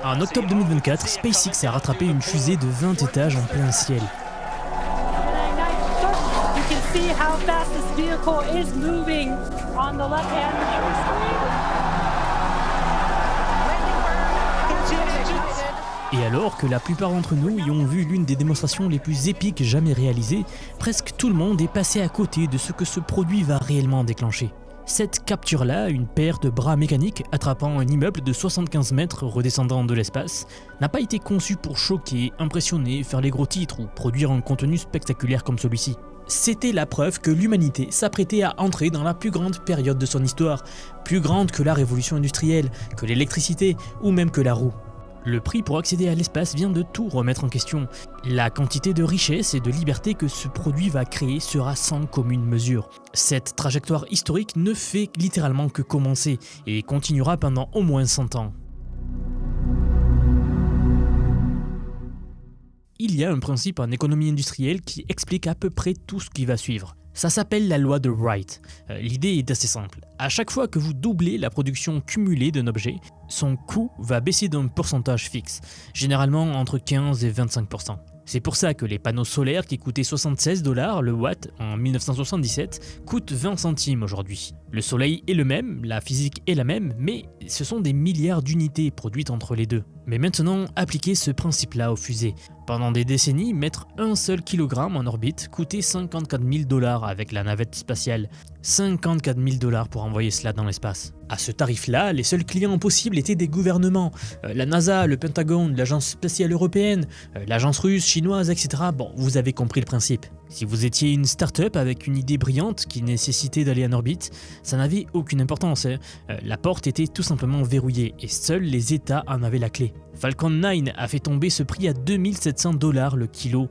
En octobre 2024, SpaceX a rattrapé une fusée de 20 étages en plein ciel. Et alors que la plupart d'entre nous y ont vu l'une des démonstrations les plus épiques jamais réalisées, presque tout le monde est passé à côté de ce que ce produit va réellement déclencher. Cette capture-là, une paire de bras mécaniques attrapant un immeuble de 75 mètres redescendant de l'espace, n'a pas été conçue pour choquer, impressionner, faire les gros titres ou produire un contenu spectaculaire comme celui-ci. C'était la preuve que l'humanité s'apprêtait à entrer dans la plus grande période de son histoire, plus grande que la révolution industrielle, que l'électricité ou même que la roue. Le prix pour accéder à l'espace vient de tout remettre en question. La quantité de richesse et de liberté que ce produit va créer sera sans commune mesure. Cette trajectoire historique ne fait littéralement que commencer et continuera pendant au moins 100 ans. Il y a un principe en économie industrielle qui explique à peu près tout ce qui va suivre. Ça s'appelle la loi de Wright. L'idée est assez simple. À chaque fois que vous doublez la production cumulée d'un objet, son coût va baisser d'un pourcentage fixe, généralement entre 15 et 25%. C'est pour ça que les panneaux solaires qui coûtaient 76 $ le watt en 1977 coûtent 20 centimes aujourd'hui. Le soleil est le même, la physique est la même, mais ce sont des milliards d'unités produites entre les deux. Mais maintenant, appliquez ce principe-là aux fusées. Pendant des décennies, mettre un seul kilogramme en orbite coûtait 54 000 $ avec la navette spatiale. 54 000 $ pour envoyer cela dans l'espace. À ce tarif-là, les seuls clients possibles étaient des gouvernements. La NASA, le Pentagone, l'Agence spatiale européenne, l'agence russe, chinoise, etc. Bon, vous avez compris le principe. Si vous étiez une start-up avec une idée brillante qui nécessitait d'aller en orbite, ça n'avait aucune importance. La porte était tout simplement verrouillée et seuls les États en avaient la clé. Falcon 9 a fait tomber ce prix à 2700 $ le kilo,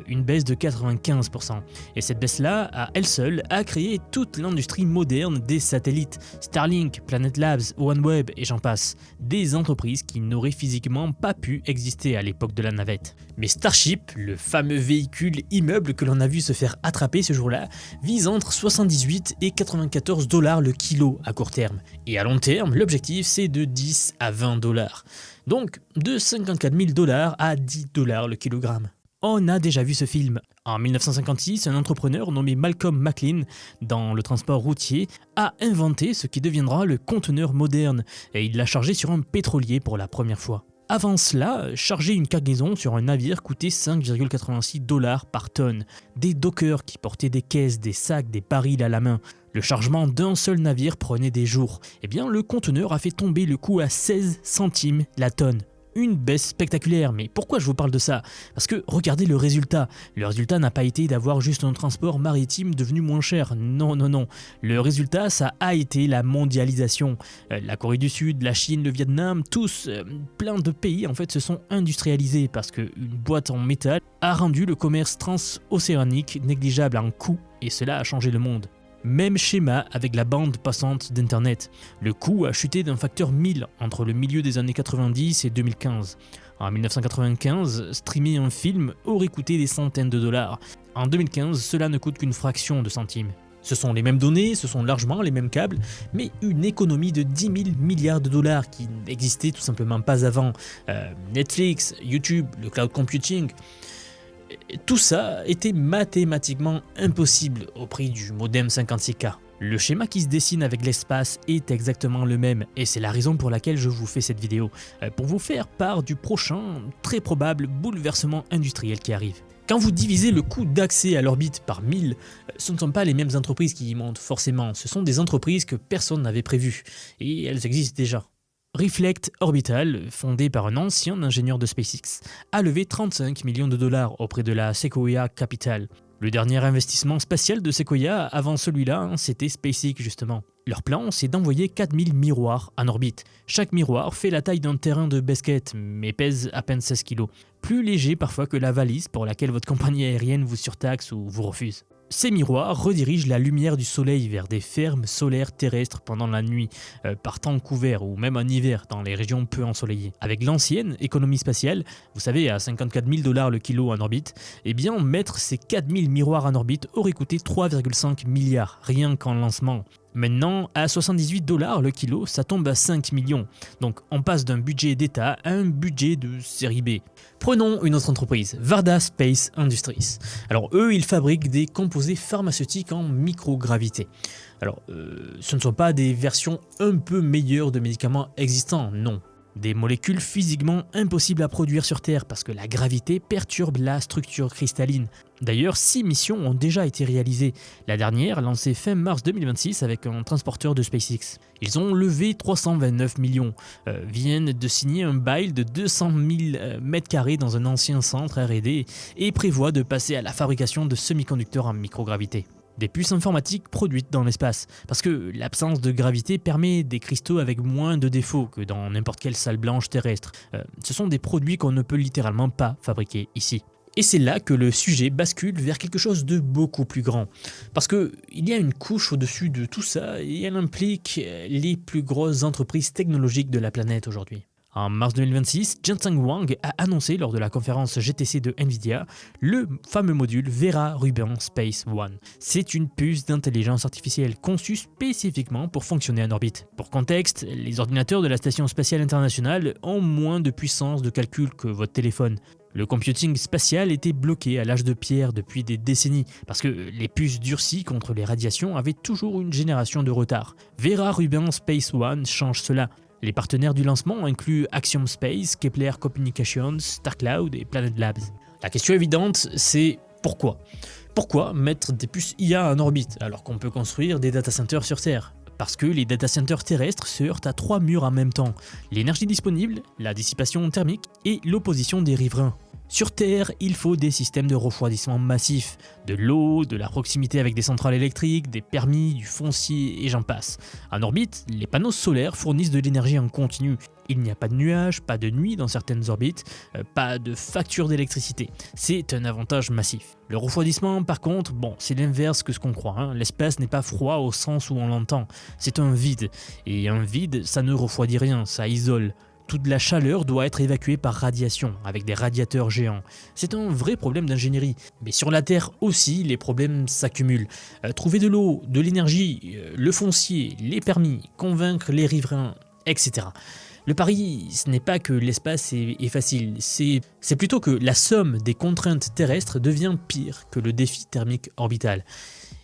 une baisse de 95%. Et cette baisse-là, à elle seule, a créé toute l'industrie moderne des satellites. Starlink, Planet Labs, OneWeb et j'en passe. Des entreprises qui n'auraient physiquement pas pu exister à l'époque de la navette. Mais Starship, le fameux véhicule immeuble que l'on a vu se faire attraper ce jour-là, vise entre 78 et 94 $ le kilo à court terme. Et à long terme, l'objectif c'est de 10 à 20 $. Donc de 54 000 $ à 10 $ le kilogramme. On a déjà vu ce film. En 1956, un entrepreneur nommé Malcolm McLean, dans le transport routier, a inventé ce qui deviendra le conteneur moderne, et il l'a chargé sur un pétrolier pour la première fois. Avant cela, charger une cargaison sur un navire coûtait 5,86 $ par tonne. Des dockers qui portaient des caisses, des sacs, des barils à la main. Le chargement d'un seul navire prenait des jours. Eh bien, le conteneur a fait tomber le coût à 16 centimes la tonne. Une baisse spectaculaire, mais pourquoi je vous parle de ça? Parce que regardez le résultat. Le résultat n'a pas été d'avoir juste un transport maritime devenu moins cher. Non, non, non. Le résultat, ça a été la mondialisation. La Corée du Sud, la Chine, le Vietnam, tous, plein de pays en fait se sont industrialisés parce qu'une boîte en métal a rendu le commerce transocéanique négligeable en coût et cela a changé le monde. Même schéma avec la bande passante d'internet. Le coût a chuté d'un facteur 1000 entre le milieu des années 90 et 2015. En 1995, streamer un film aurait coûté des centaines de dollars. En 2015, cela ne coûte qu'une fraction de centimes. Ce sont les mêmes données, ce sont largement les mêmes câbles, mais une économie de 10 000 milliards de dollars qui n'existait tout simplement pas avant. Netflix, YouTube, le cloud computing... Tout ça était mathématiquement impossible au prix du modem 56K. Le schéma qui se dessine avec l'espace est exactement le même et c'est la raison pour laquelle je vous fais cette vidéo, pour vous faire part du prochain, très probable bouleversement industriel qui arrive. Quand vous divisez le coût d'accès à l'orbite par 1000, ce ne sont pas les mêmes entreprises qui y montent forcément, ce sont des entreprises que personne n'avait prévues et elles existent déjà. Reflect Orbital, fondé par un ancien ingénieur de SpaceX, a levé 35 millions de dollars auprès de la Sequoia Capital. Le dernier investissement spatial de Sequoia avant celui-là, c'était SpaceX justement. Leur plan, c'est d'envoyer 4000 miroirs en orbite. Chaque miroir fait la taille d'un terrain de basket, mais pèse à peine 16 kg. Plus léger parfois que la valise pour laquelle votre compagnie aérienne vous surtaxe ou vous refuse. Ces miroirs redirigent la lumière du soleil vers des fermes solaires terrestres pendant la nuit, par temps couvert ou même en hiver dans les régions peu ensoleillées. Avec l'ancienne économie spatiale, vous savez à 54 000 $ le kilo en orbite, eh bien mettre ces 4000 miroirs en orbite aurait coûté 3,5 milliards rien qu'en lancement. Maintenant, à 78$ le kilo, ça tombe à 5 millions. Donc on passe d'un budget d'État à un budget de série B. Prenons une autre entreprise, Varda Space Industries. Alors eux, ils fabriquent des composés pharmaceutiques en microgravité. Alors, ce ne sont pas des versions un peu meilleures de médicaments existants, non. Des molécules physiquement impossibles à produire sur Terre parce que la gravité perturbe la structure cristalline. D'ailleurs, 6 missions ont déjà été réalisées. La dernière, lancée fin mars 2026 avec un transporteur de SpaceX. Ils ont levé 329 millions, viennent de signer un bail de 200 000 m² dans un ancien centre R&D et prévoient de passer à la fabrication de semi-conducteurs en microgravité. Des puces informatiques produites dans l'espace, parce que l'absence de gravité permet des cristaux avec moins de défauts que dans n'importe quelle salle blanche terrestre. Ce sont des produits qu'on ne peut littéralement pas fabriquer ici. Et c'est là que le sujet bascule vers quelque chose de beaucoup plus grand. Parce qu'il y a une couche au-dessus de tout ça et elle implique les plus grosses entreprises technologiques de la planète aujourd'hui. En mars 2026, Jensen Huang a annoncé lors de la conférence GTC de Nvidia le fameux module Vera Rubin Space One. C'est une puce d'intelligence artificielle conçue spécifiquement pour fonctionner en orbite. Pour contexte, les ordinateurs de la Station spatiale internationale ont moins de puissance de calcul que votre téléphone. Le computing spatial était bloqué à l'âge de pierre depuis des décennies parce que les puces durcies contre les radiations avaient toujours une génération de retard. Vera Rubin Space One change cela. Les partenaires du lancement incluent Axiom Space, Kepler Communications, StarCloud et Planet Labs. La question évidente, c'est pourquoi ? Pourquoi mettre des puces IA en orbite alors qu'on peut construire des data centers sur Terre ? Parce que les data centers terrestres se heurtent à 3 murs en même temps. L'énergie disponible, la dissipation thermique et l'opposition des riverains. Sur Terre, il faut des systèmes de refroidissement massifs, de l'eau, de la proximité avec des centrales électriques, des permis, du foncier et j'en passe. En orbite, les panneaux solaires fournissent de l'énergie en continu. Il n'y a pas de nuages, pas de nuit dans certaines orbites, pas de facture d'électricité. C'est un avantage massif. Le refroidissement, par contre, c'est l'inverse que ce qu'on croit. Hein. L'espace n'est pas froid au sens où on l'entend. C'est un vide. Et un vide, ça ne refroidit rien, ça isole. Toute la chaleur doit être évacuée par radiation, avec des radiateurs géants. C'est un vrai problème d'ingénierie. Mais sur la Terre aussi, les problèmes s'accumulent. Trouver de l'eau, de l'énergie, le foncier, les permis, convaincre les riverains, etc. Le pari, ce n'est pas que l'espace est facile, c'est plutôt que la somme des contraintes terrestres devient pire que le défi thermique orbital.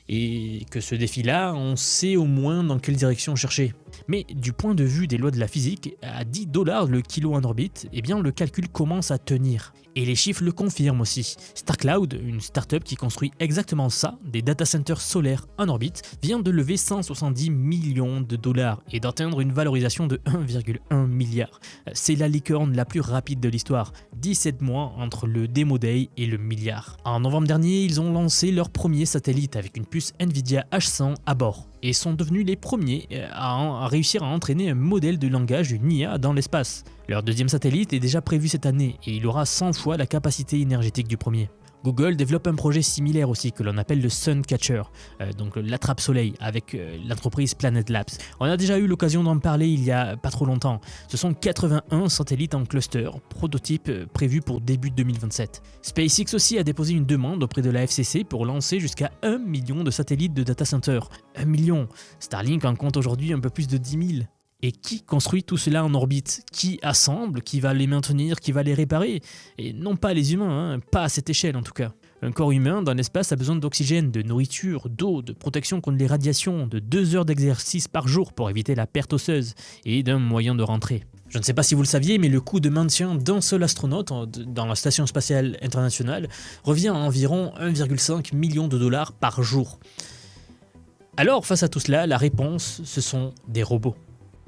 Et que ce défi-là, on sait au moins dans quelle direction chercher. Mais du point de vue des lois de la physique, à 10$ le kilo en orbite, le calcul commence à tenir. Et les chiffres le confirment aussi. StarCloud, une start-up qui construit exactement ça, des data centers solaires en orbite, vient de lever 170 millions de dollars et d'atteindre une valorisation de 1,1 milliard. C'est la licorne la plus rapide de l'histoire, 17 mois entre le Demo Day et le milliard. En novembre dernier, ils ont lancé leur premier satellite avec une puce Nvidia H100 à bord et sont devenus les premiers à réussir à entraîner un modèle de langage, une IA, dans l'espace. Leur deuxième satellite est déjà prévu cette année et il aura 100 fois la capacité énergétique du premier. Google développe un projet similaire aussi que l'on appelle le Suncatcher, donc l'attrape-soleil avec l'entreprise Planet Labs. On a déjà eu l'occasion d'en parler il y a pas trop longtemps. Ce sont 81 satellites en cluster, prototype prévu pour début 2027. SpaceX aussi a déposé une demande auprès de la FCC pour lancer jusqu'à 1 million de satellites de data center. 1 million. Starlink en compte aujourd'hui un peu plus de 10 000. Et qui construit tout cela en orbite? Qui assemble? Qui va les maintenir? Qui va les réparer? Et non pas les humains, pas à cette échelle en tout cas. Un corps humain dans l'espace a besoin d'oxygène, de nourriture, d'eau, de protection contre les radiations, de 2 heures d'exercice par jour pour éviter la perte osseuse et d'un moyen de rentrée. Je ne sais pas si vous le saviez, mais le coût de maintien d'un seul astronaute dans la Station spatiale internationale revient à environ 1,5 million de dollars par jour. Alors face à tout cela, la réponse, ce sont des robots.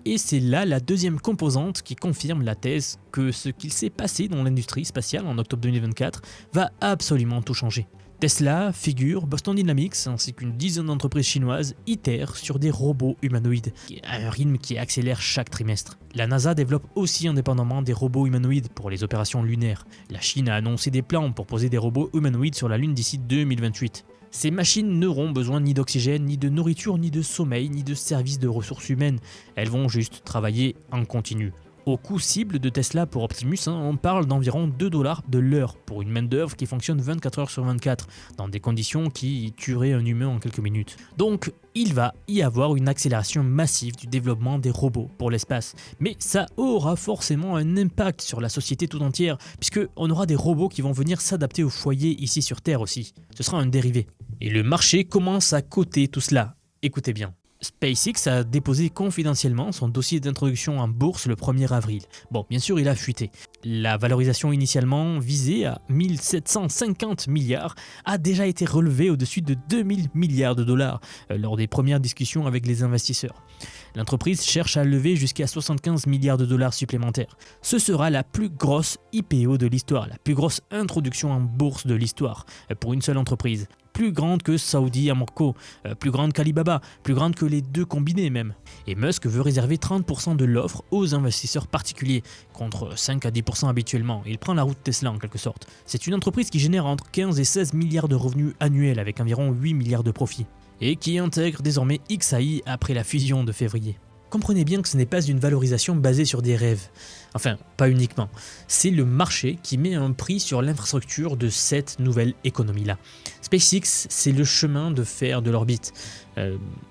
Et c'est là la deuxième composante qui confirme la thèse que ce qu'il s'est passé dans l'industrie spatiale en octobre 2024 va absolument tout changer. Tesla, Figure, Boston Dynamics ainsi qu'une dizaine d'entreprises chinoises itèrent sur des robots humanoïdes à un rythme qui accélère chaque trimestre. La NASA développe aussi indépendamment des robots humanoïdes pour les opérations lunaires. La Chine a annoncé des plans pour poser des robots humanoïdes sur la Lune d'ici 2028. Ces machines n'auront besoin ni d'oxygène, ni de nourriture, ni de sommeil, ni de services de ressources humaines. Elles vont juste travailler en continu. Au coût cible de Tesla pour Optimus, on parle d'environ 2 dollars de l'heure pour une main-d'œuvre qui fonctionne 24 heures sur 24, dans des conditions qui tueraient un humain en quelques minutes. Donc, il va y avoir une accélération massive du développement des robots pour l'espace. Mais ça aura forcément un impact sur la société tout entière, puisqu'on aura des robots qui vont venir s'adapter au foyer ici sur Terre aussi. Ce sera un dérivé. Et le marché commence à coter tout cela. Écoutez bien. SpaceX a déposé confidentiellement son dossier d'introduction en bourse le 1er avril. Bon, bien sûr, il a fuité. La valorisation initialement visée à 1750 milliards a déjà été relevée au-dessus de 2000 milliards de dollars lors des premières discussions avec les investisseurs. L'entreprise cherche à lever jusqu'à 75 milliards de dollars supplémentaires. Ce sera la plus grosse IPO de l'histoire, la plus grosse introduction en bourse de l'histoire pour une seule entreprise. Plus grande que Saudi Aramco, plus grande qu'Alibaba, plus grande que les deux combinés même. Et Musk veut réserver 30% de l'offre aux investisseurs particuliers, contre 5 à 10% habituellement. Il prend la route Tesla en quelque sorte. C'est une entreprise qui génère entre 15 et 16 milliards de revenus annuels avec environ 8 milliards de profits. Et qui intègre désormais XAI après la fusion de février. Comprenez bien que ce n'est pas une valorisation basée sur des rêves. Enfin, pas uniquement. C'est le marché qui met un prix sur l'infrastructure de cette nouvelle économie-là. SpaceX, c'est le chemin de fer de l'orbite.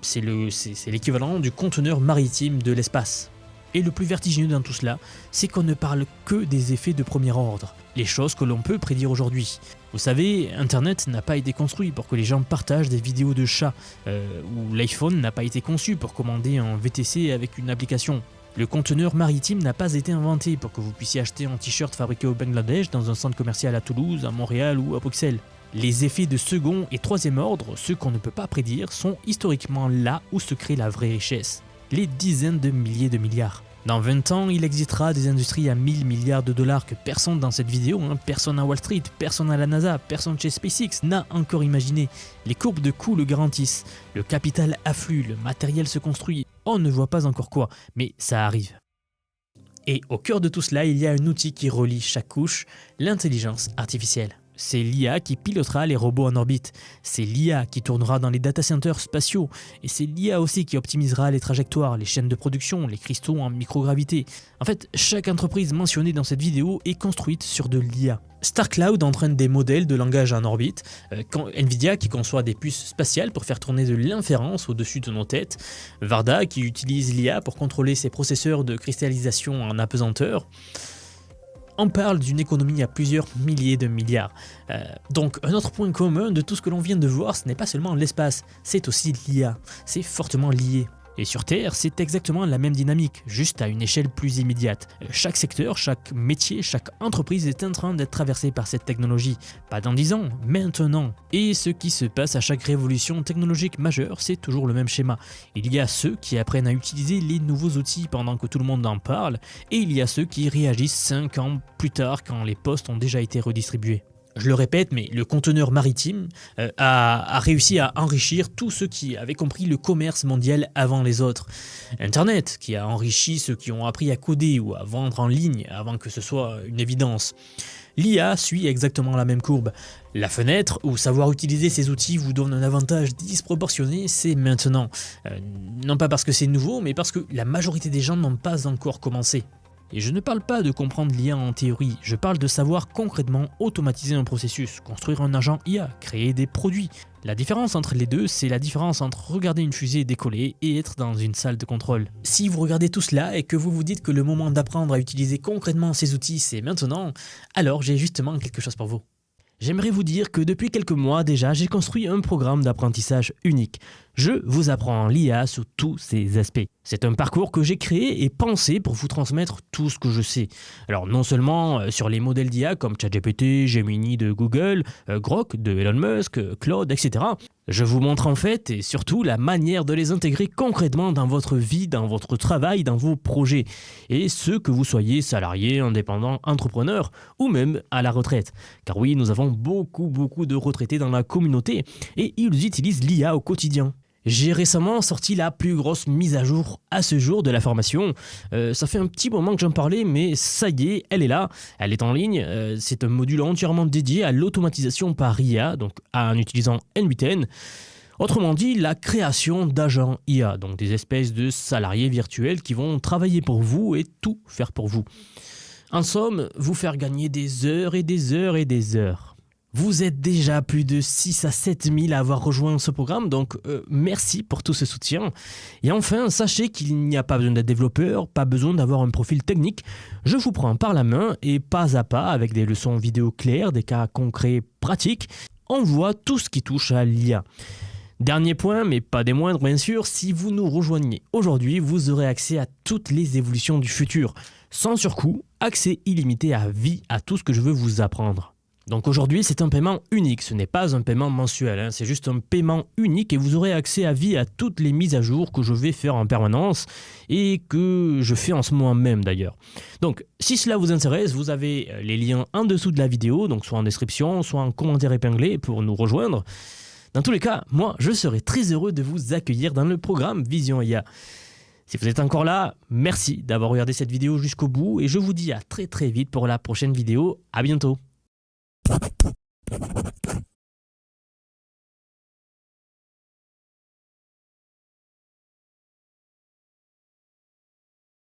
C'est l'équivalent du conteneur maritime de l'espace. Et le plus vertigineux dans tout cela, c'est qu'on ne parle que des effets de premier ordre, les choses que l'on peut prédire aujourd'hui. Vous savez, Internet n'a pas été construit pour que les gens partagent des vidéos de chats, ou l'iPhone n'a pas été conçu pour commander un VTC avec une application. Le conteneur maritime n'a pas été inventé pour que vous puissiez acheter un t-shirt fabriqué au Bangladesh dans un centre commercial à Toulouse, à Montréal ou à Bruxelles. Les effets de second et troisième ordre, ceux qu'on ne peut pas prédire, sont historiquement là où se crée la vraie richesse. Les dizaines de milliers de milliards. Dans 20 ans, il existera des industries à 1000 milliards de dollars que personne dans cette vidéo, personne à Wall Street, personne à la NASA, personne chez SpaceX n'a encore imaginé. Les courbes de coûts le garantissent. Le capital afflue, le matériel se construit. On ne voit pas encore quoi, mais ça arrive. Et au cœur de tout cela, il y a un outil qui relie chaque couche, l'intelligence artificielle. C'est l'IA qui pilotera les robots en orbite, c'est l'IA qui tournera dans les data centers spatiaux, et c'est l'IA aussi qui optimisera les trajectoires, les chaînes de production, les cristaux en microgravité. En fait, chaque entreprise mentionnée dans cette vidéo est construite sur de l'IA. StarCloud entraîne des modèles de langage en orbite, Nvidia qui conçoit des puces spatiales pour faire tourner de l'inférence au-dessus de nos têtes, Varda qui utilise l'IA pour contrôler ses processeurs de cristallisation en apesanteur. On parle d'une économie à plusieurs milliers de milliards. Donc un autre point commun de tout ce que l'on vient de voir, ce n'est pas seulement l'espace, c'est aussi l'IA. C'est fortement lié. Et sur Terre, c'est exactement la même dynamique, juste à une échelle plus immédiate. Chaque secteur, chaque métier, chaque entreprise est en train d'être traversée par cette technologie. Pas dans 10 ans, maintenant. Et ce qui se passe à chaque révolution technologique majeure, c'est toujours le même schéma. Il y a ceux qui apprennent à utiliser les nouveaux outils pendant que tout le monde en parle, et il y a ceux qui réagissent 5 ans plus tard quand les postes ont déjà été redistribués. Je le répète, mais le conteneur maritime a réussi à enrichir tous ceux qui avaient compris le commerce mondial avant les autres. Internet, qui a enrichi ceux qui ont appris à coder ou à vendre en ligne avant que ce soit une évidence. L'IA suit exactement la même courbe. La fenêtre où savoir utiliser ces outils vous donne un avantage disproportionné, c'est maintenant. Non pas parce que c'est nouveau, mais parce que la majorité des gens n'ont pas encore commencé. Et je ne parle pas de comprendre l'IA en théorie, je parle de savoir concrètement automatiser un processus, construire un agent IA, créer des produits. La différence entre les deux, c'est la différence entre regarder une fusée décoller et être dans une salle de contrôle. Si vous regardez tout cela et que vous vous dites que le moment d'apprendre à utiliser concrètement ces outils, c'est maintenant, alors j'ai justement quelque chose pour vous. J'aimerais vous dire que depuis quelques mois déjà, j'ai construit un programme d'apprentissage unique. Je vous apprends l'IA sous tous ses aspects. C'est un parcours que j'ai créé et pensé pour vous transmettre tout ce que je sais. Alors non seulement sur les modèles d'IA comme ChatGPT, Gemini de Google, Grok de Elon Musk, Claude, etc. Je vous montre en fait et surtout la manière de les intégrer concrètement dans votre vie, dans votre travail, dans vos projets. Et ce que vous soyez salarié, indépendant, entrepreneur ou même à la retraite. Car oui, nous avons beaucoup de retraités dans la communauté et ils utilisent l'IA au quotidien. J'ai récemment sorti la plus grosse mise à jour à ce jour de la formation. Ça fait un petit moment que j'en parlais, mais ça y est, elle est là, elle est en ligne. C'est un module entièrement dédié à l'automatisation par IA, donc en utilisant N8N. Autrement dit, la création d'agents IA, donc des espèces de salariés virtuels qui vont travailler pour vous et tout faire pour vous. En somme, vous faire gagner des heures et des heures et des heures. Vous êtes déjà plus de 6 à 7 000 à avoir rejoint ce programme, donc merci pour tout ce soutien. Et enfin, sachez qu'il n'y a pas besoin d'être développeur, pas besoin d'avoir un profil technique. Je vous prends par la main et pas à pas, avec des leçons vidéo claires, des cas concrets pratiques, on voit tout ce qui touche à l'IA. Dernier point, mais pas des moindres bien sûr, si vous nous rejoignez aujourd'hui, vous aurez accès à toutes les évolutions du futur. Sans surcoût, accès illimité à vie à tout ce que je veux vous apprendre. Donc aujourd'hui, c'est un paiement unique, ce n'est pas un paiement mensuel, c'est juste un paiement unique et vous aurez accès à vie à toutes les mises à jour que je vais faire en permanence et que je fais en ce moment même d'ailleurs. Donc si cela vous intéresse, vous avez les liens en dessous de la vidéo, donc soit en description, soit en commentaire épinglé pour nous rejoindre. Dans tous les cas, moi, je serai très heureux de vous accueillir dans le programme Vision IA. Si vous êtes encore là, merci d'avoir regardé cette vidéo jusqu'au bout et je vous dis à très vite pour la prochaine vidéo. À bientôt.